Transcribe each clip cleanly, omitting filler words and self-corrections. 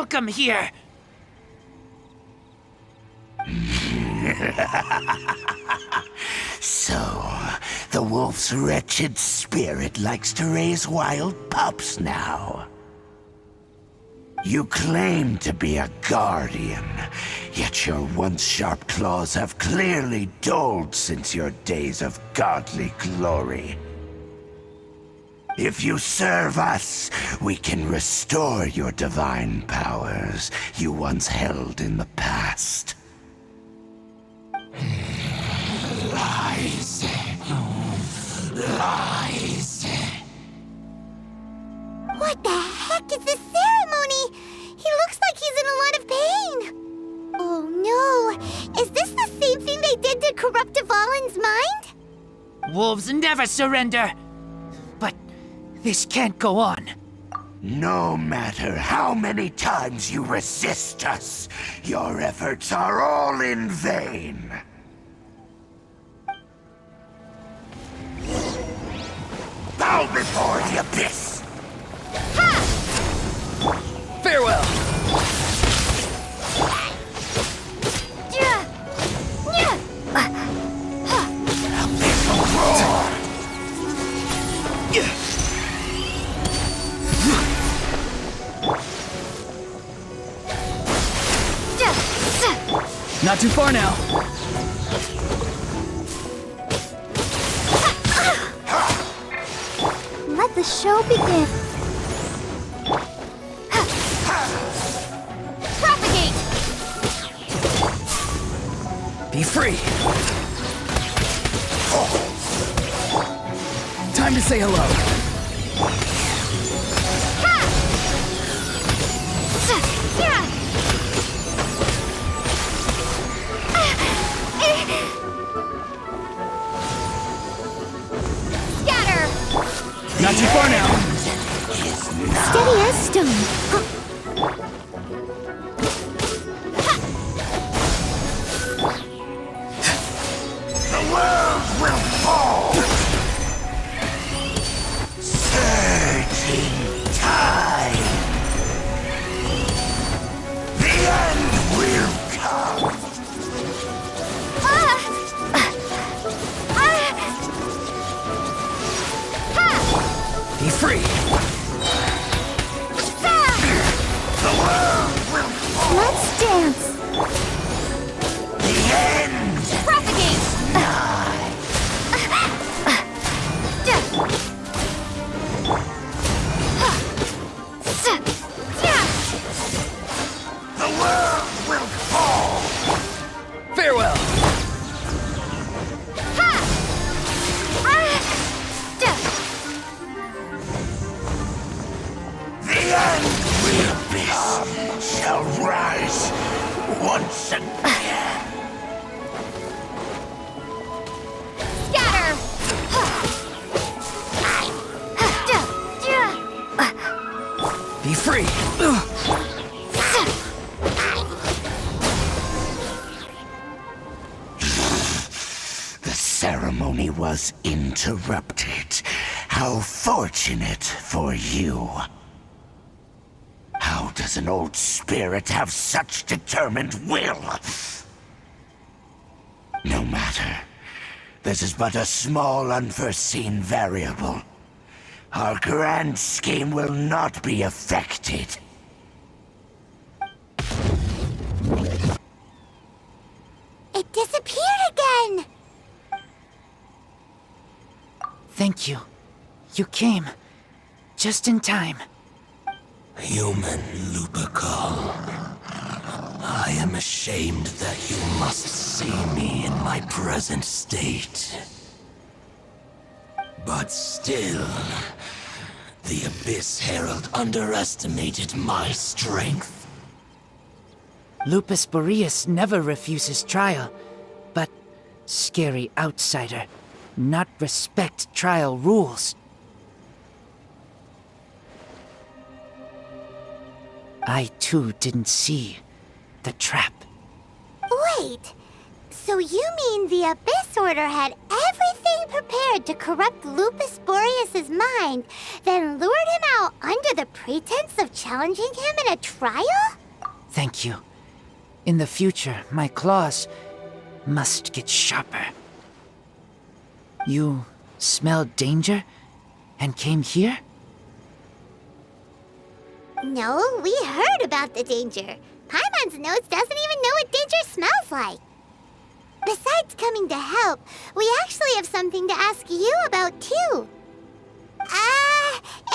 welcome here! So, the wolf's wretched spirit likes to raise wild pups now. You claim to be a guardian, yet your once sharp claws have clearly dulled since your days of godly glory. If you serve us, we can restore your divine powers you once held in the past. Lies. Lies. What the heck is this ceremony? He looks like he's in a lot of pain. Oh no, is this the same thing they did to corrupt Dvalin's mind? Wolves never surrender! But this can't go on. No matter how many times you resist us, your efforts are all in vain. Bow before the abyss! Farewell! Abyssal roar! Not too far now. Let the show begin. Propagate! Be free! Time to say hello. Scatter! Not too far now. Steady as stone. The world will fall! Surging tide! The end will come! Be free! The world will fall! Let's dance. The end! Propagate! Nigh! The world will fall! Farewell! The end will be shall rise once again. Scatter! Be free! The ceremony was interrupted. How fortunate for you. How does an old spirit have such determined will? No matter. This is but a small unforeseen variable. Our grand scheme will not be affected. It disappeared again! Thank you. You came. Just in time. Human Lupercal, I am ashamed that you must see me in my present state. But still, the Abyss Herald underestimated my strength. Lupus Boreas never refuses trial, but scary outsider, not respect trial rules. I too didn't see the trap. Wait, so you mean the Abyss Order had everything staying prepared to corrupt Lupus Boreas's mind, then lured him out under the pretense of challenging him in a trial? Thank you. In the future, my claws must get sharper. You smelled danger and came here? No, we heard about the danger. Paimon's nose doesn't even know what danger smells like. Besides coming to help, we actually have something to ask you about, too.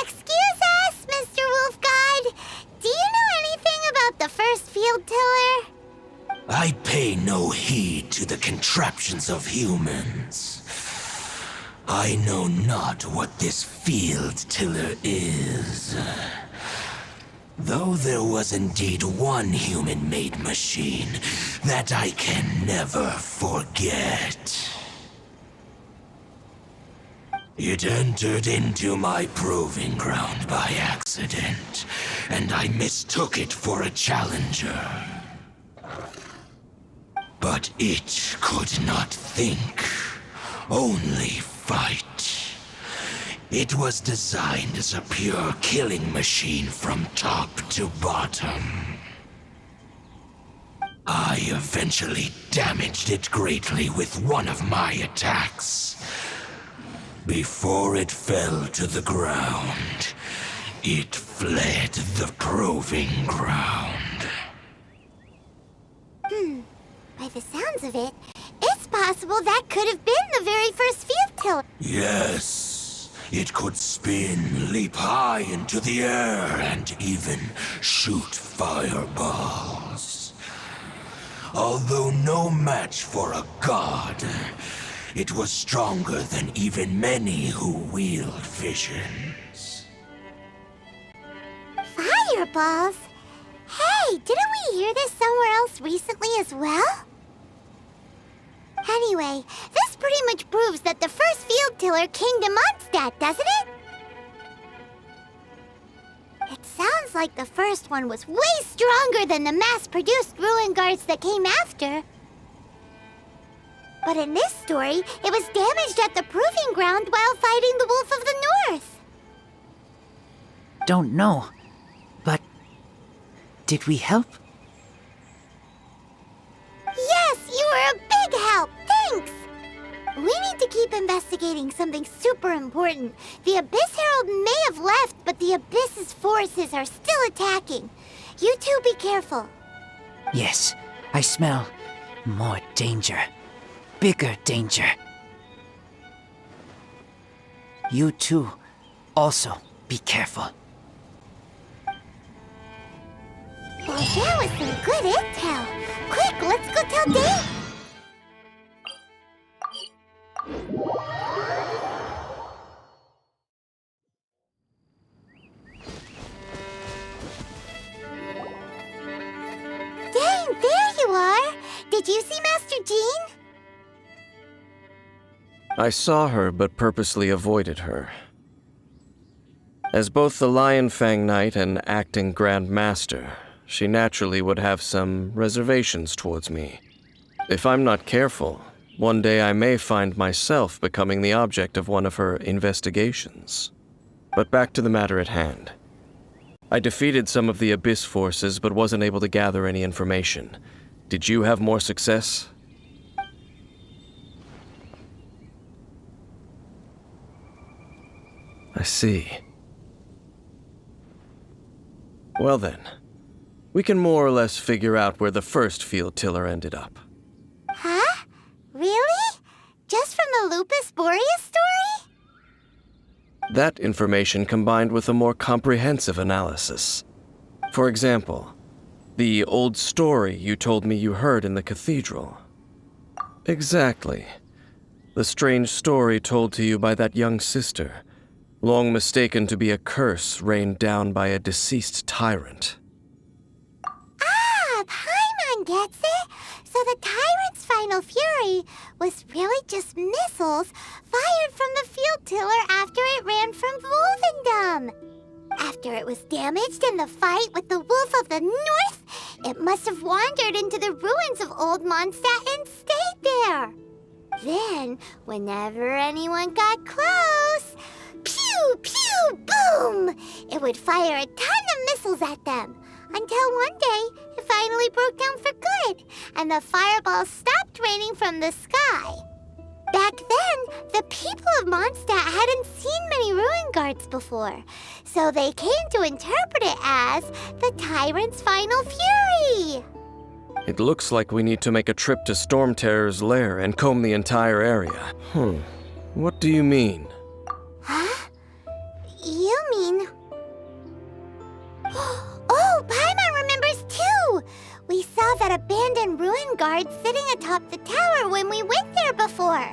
Excuse us, Mr. Wolf God. Do you know anything about the first field tiller? I pay no heed to the contraptions of humans. I know not what this field tiller is. Though there was indeed one human-made machine that I can never forget. It entered into my proving ground by accident, and I mistook it for a challenger. But it could not think, only fight. It was designed as a pure killing machine from top to bottom. I eventually damaged it greatly with one of my attacks. Before it fell to the ground, it fled the proving ground. By the sounds of it, it's possible that could have been the very first field tiller. Yes. It could spin, leap high into the air, and even shoot fireballs. Although no match for a god, it was stronger than even many who wield visions. Fireballs? Hey, didn't we hear this somewhere else recently as well? Anyway, this pretty much proves that the first field tiller came to Mondstadt, doesn't it? It sounds like the first one was way stronger than the mass-produced ruin guards that came after. But in this story, it was damaged at the proving ground while fighting the Wolf of the North. Don't know. But did we help? Yes, you were a big help. Thanks. We need to keep investigating something super important. The Abyss Herald may have left, but the Abyss's forces are still attacking. You two be careful. Yes, I smell more danger. Bigger danger. You two also be careful. Well, that was some good intel. Quick, let's go tell Dane. Dane, there you are. Did you see Master Jean? I saw her, but purposely avoided her. As both the Lion Fang Knight and acting Grand Master, she naturally would have some reservations towards me. If I'm not careful, one day I may find myself becoming the object of one of her investigations. But back to the matter at hand. I defeated some of the Abyss forces, but wasn't able to gather any information. Did you have more success? I see. Well then, we can more or less figure out where the first field tiller ended up. Huh? Really? Just from the Lupus Boreas story? That information combined with a more comprehensive analysis. For example, the old story you told me you heard in the cathedral. Exactly. The strange story told to you by that young sister, long mistaken to be a curse rained down by a deceased tyrant. Ah, Paimon gets it. So the tyrant's final fury was really just missiles fired from the field tiller after it ran from Wolvendom. After it was damaged in the fight with the Wolf of the North, it must have wandered into the ruins of Old Mondstadt and stayed there. Then, whenever anyone got close, pew, pew, boom! It would fire a ton of missiles at them. Until one day, it finally broke down for good, and the fireballs stopped raining from the sky. Back then, the people of Mondstadt hadn't seen many ruin guards before, so they came to interpret it as the Tyrant's final fury. It looks like we need to make a trip to Storm Terror's lair and comb the entire area. What do you mean? Huh? You mean... Oh, Paimon remembers too! We saw that abandoned ruin guard sitting atop the tower when we went there before.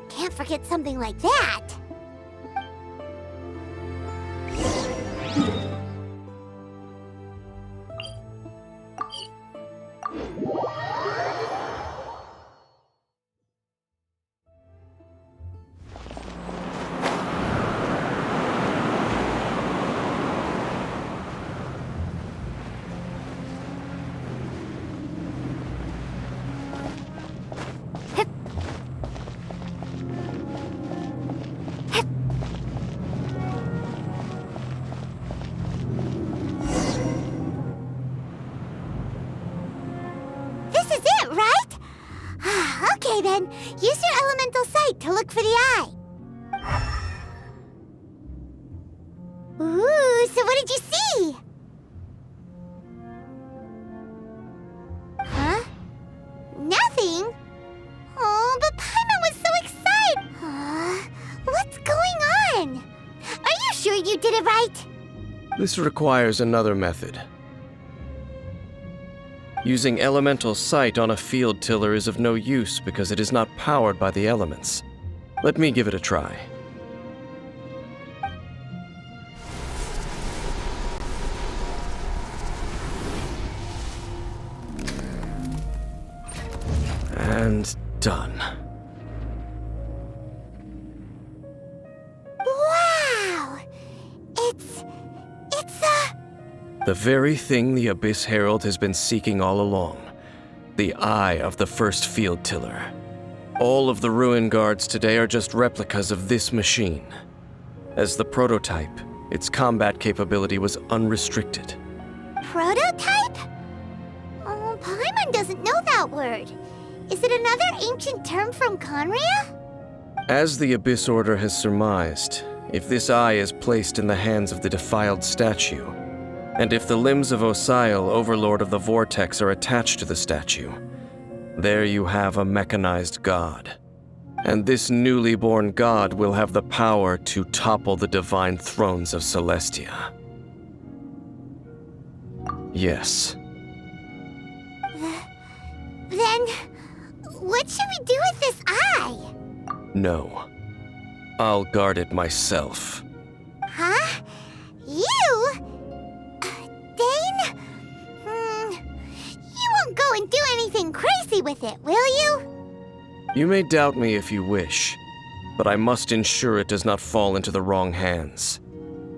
Can't forget something like that. This is it, right? Okay then, use your elemental sight to look for the eye. Ooh, so what did you see? Huh? Nothing? Oh, but Paimon was so excited! What's going on? Are you sure you did it right? This requires another method. Using elemental sight on a field tiller is of no use because it is not powered by the elements. Let me give it a try. And done. Wow! It's a... The very thing the Abyss Herald has been seeking all along. The eye of the first field tiller. All of the ruin guards today are just replicas of this machine. As the prototype, its combat capability was unrestricted. Prototype? Oh, Paimon doesn't know that word. Is it another ancient term from Conria? As the Abyss Order has surmised, if this eye is placed in the hands of the defiled statue, and if the limbs of Osial, Overlord of the Vortex, are attached to the statue, there you have a mechanized god. And this newly born god will have the power to topple the divine thrones of Celestia. Yes. Then, what should we do with this eye? No. I'll guard it myself. Huh? You? Dane? You won't go and do anything crazy with it, will you? You may doubt me if you wish, but I must ensure it does not fall into the wrong hands.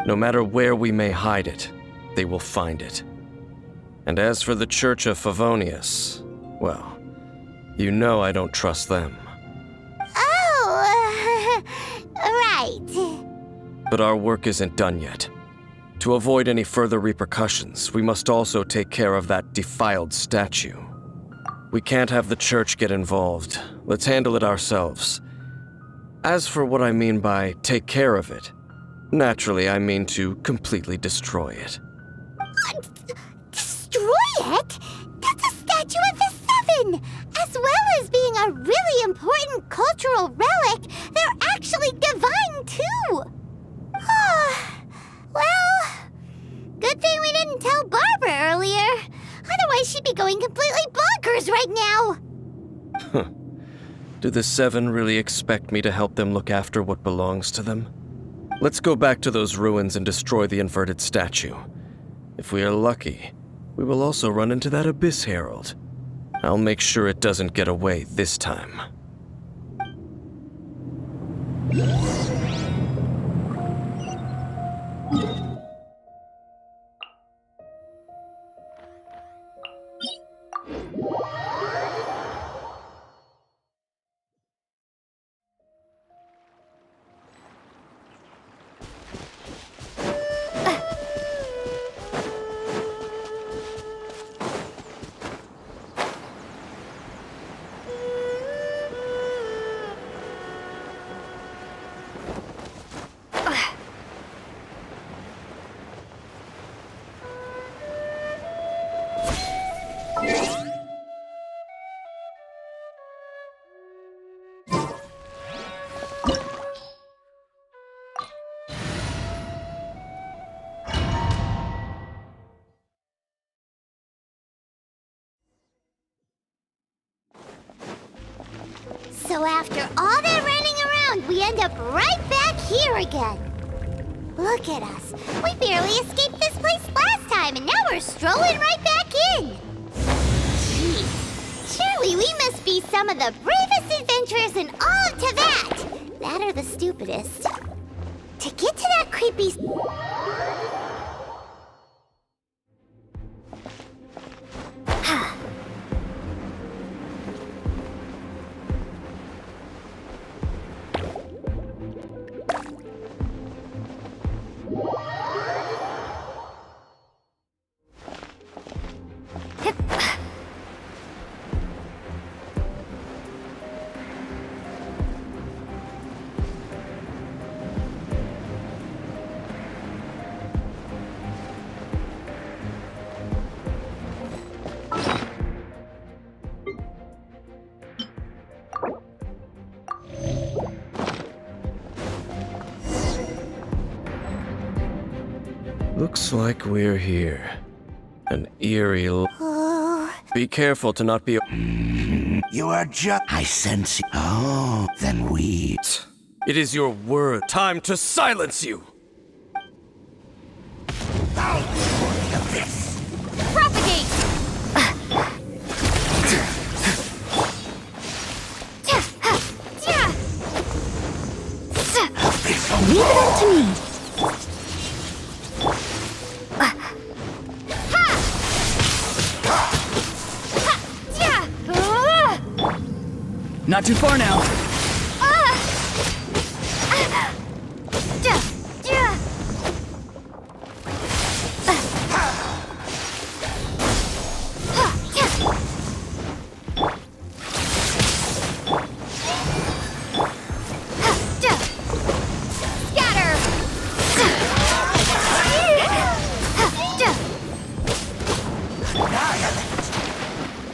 No matter where we may hide it, they will find it. And as for the Church of Favonius, well, you know I don't trust them. Oh, right. But our work isn't done yet. To avoid any further repercussions, we must also take care of that defiled statue. We can't have the church get involved. Let's handle it ourselves. As for what I mean by take care of it, naturally I mean to completely destroy it. Destroy it? That's a statue of the Seven! As well as being a really important cultural relic, they're actually divine too! Well, good thing we didn't tell Barbara earlier. Otherwise she'd be going completely bonkers right now! Do the Seven really expect me to help them look after what belongs to them? Let's go back to those ruins and destroy the inverted statue. If we are lucky, we will also run into that Abyss Herald. I'll make sure it doesn't get away this time. So after all that running around, we end up right back here again. Look at us. We barely escaped this place last time, and now we're strolling right back in. Gee, surely we must be some of the bravest adventurers in all of Teyvat. That are the stupidest. To get to that creepy... Looks like we're here. An eerie Be careful to not be... You are just... I sense you. Oh, then we... It is your word. Time to silence you! Propagate! Leave it up to me. Not too far now.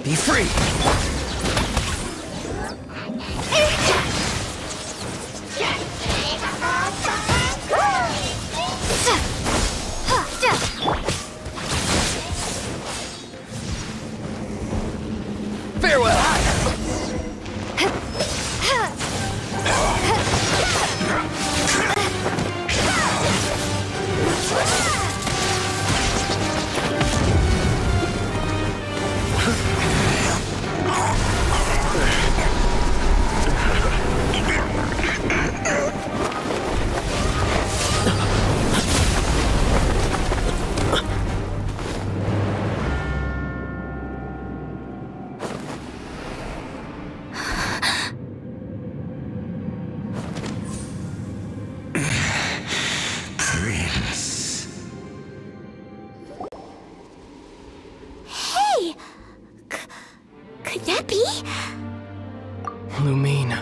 Be free. Farewell. Could that be? Lumine.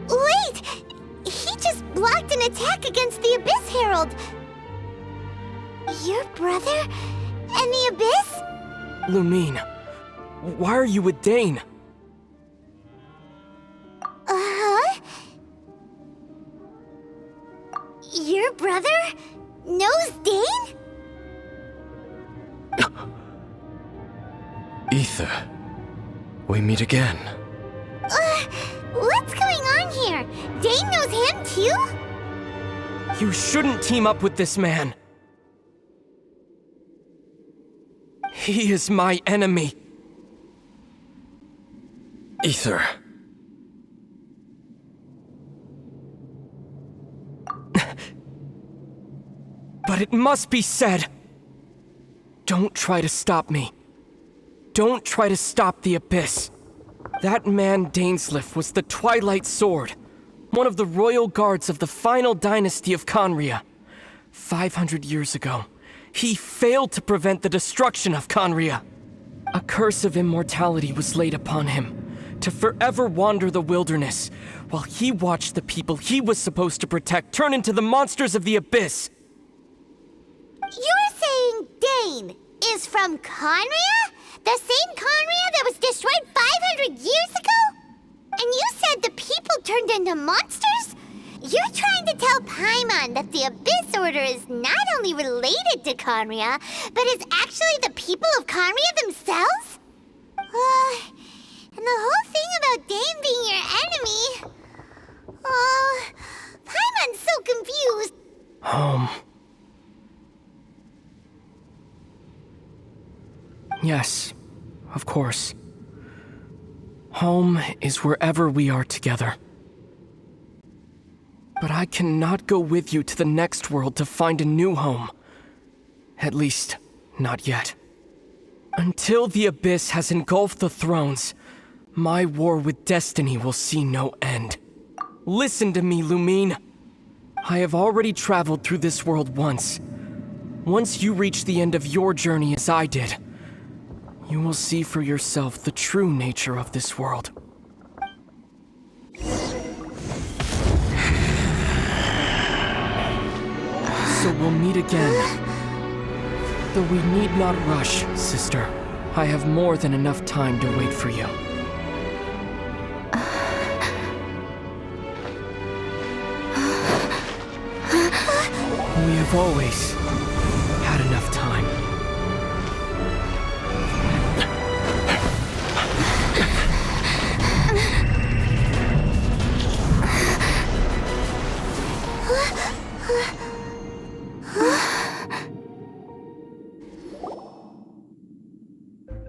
Wait! He just blocked an attack against the Abyss Herald. Your brother and the Abyss? Lumine, why are you with Dain? Uh-huh. Your brother knows Dain? Ether, we meet again. What's going on here? Dain knows him too? You shouldn't team up with this man. He is my enemy. Ether. But it must be said. Don't try to stop me. Don't try to stop the Abyss. That man Dainsleif was the Twilight Sword, one of the royal guards of the final dynasty of Khaenri'ah. 500 years ago, he failed to prevent the destruction of Khaenri'ah. A curse of immortality was laid upon him, to forever wander the wilderness, while he watched the people he was supposed to protect turn into the monsters of the Abyss. You're saying Dain is from Khaenri'ah? The same Khaenri'ah that was destroyed 500 years ago? And you said the people turned into monsters? you're trying to tell Paimon that the Abyss Order is not only related to Conria, but is actually the people of Conria themselves? And the whole thing about Dane being your enemy... Paimon's so confused. Home. Yes, of course. Home is wherever we are together. But I cannot go with you to the next world to find a new home. At least, not yet. Until the Abyss has engulfed the thrones, my war with destiny will see no end. Listen to me, Lumine. I have already traveled through this world once. Once you reach the end of your journey as I did, you will see for yourself the true nature of this world. So we'll meet again. Though we need not rush, sister. I have more than enough time to wait for you. We have always had enough time.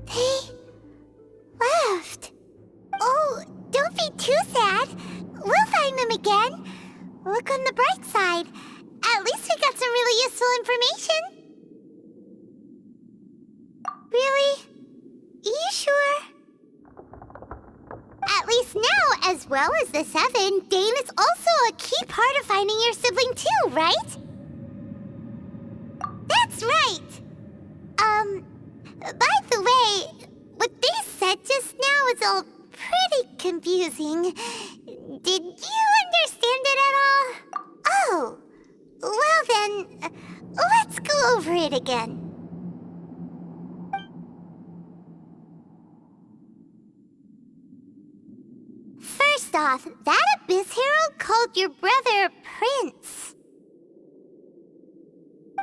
They left. Oh, don't be too sad. We'll find them again. Look on the bright side. At least we got some really useful information. Really? You sure? At least now, as well as the Seven, Dane is also a key part of finding your sibling too, right? That's right! By the way, what they said just now is all pretty confusing. Did you understand it at all? Oh, well then, let's go over it again. First off, that Abyss Herald called your brother Prince.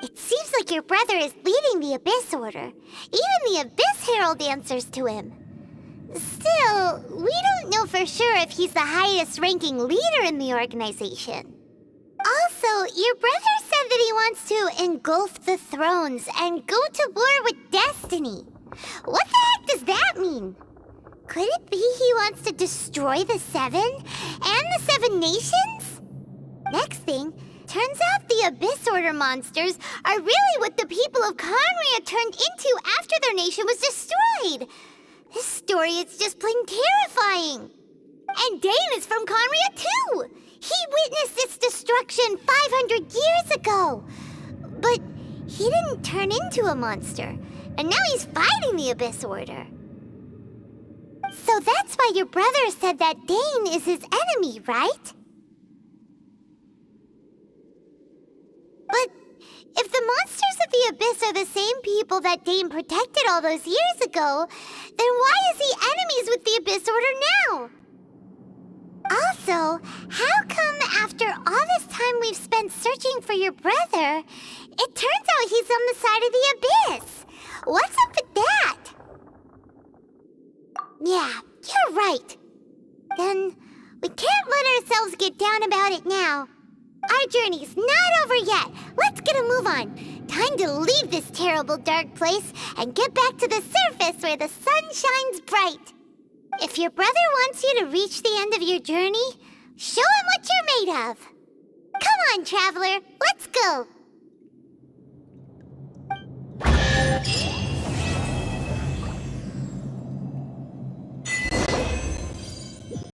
It seems like your brother is leading the Abyss Order. Even the Abyss Herald answers to him. Still, we don't know for sure if he's the highest-ranking leader in the organization. Also, your brother said that he wants to engulf the thrones and go to war with destiny. What the heck does that mean? Could it be he wants to destroy the Seven and the Seven Nations? Next thing, turns out the Abyss Order monsters are really what the people of Conria turned into after their nation was destroyed. This story is just plain terrifying. And Dane is from Conria too. He witnessed its destruction 500 years ago. But he didn't turn into a monster. And now he's fighting the Abyss Order. So that's why your brother said that Dane is his enemy, right? But if the monsters of the Abyss are the same people that Dane protected all those years ago, then why is he enemies with the Abyss Order now? Also, how come after all this time we've spent searching for your brother, it turns out he's on the side of the Abyss? What's up with that? Yeah, you're right. Then we can't let ourselves get down about it now. Our journey's not over yet. Let's get a move on. Time to leave this terrible dark place and get back to the surface where the sun shines bright. If your brother wants you to reach the end of your journey, show him what you're made of. Come on, traveler, let's go.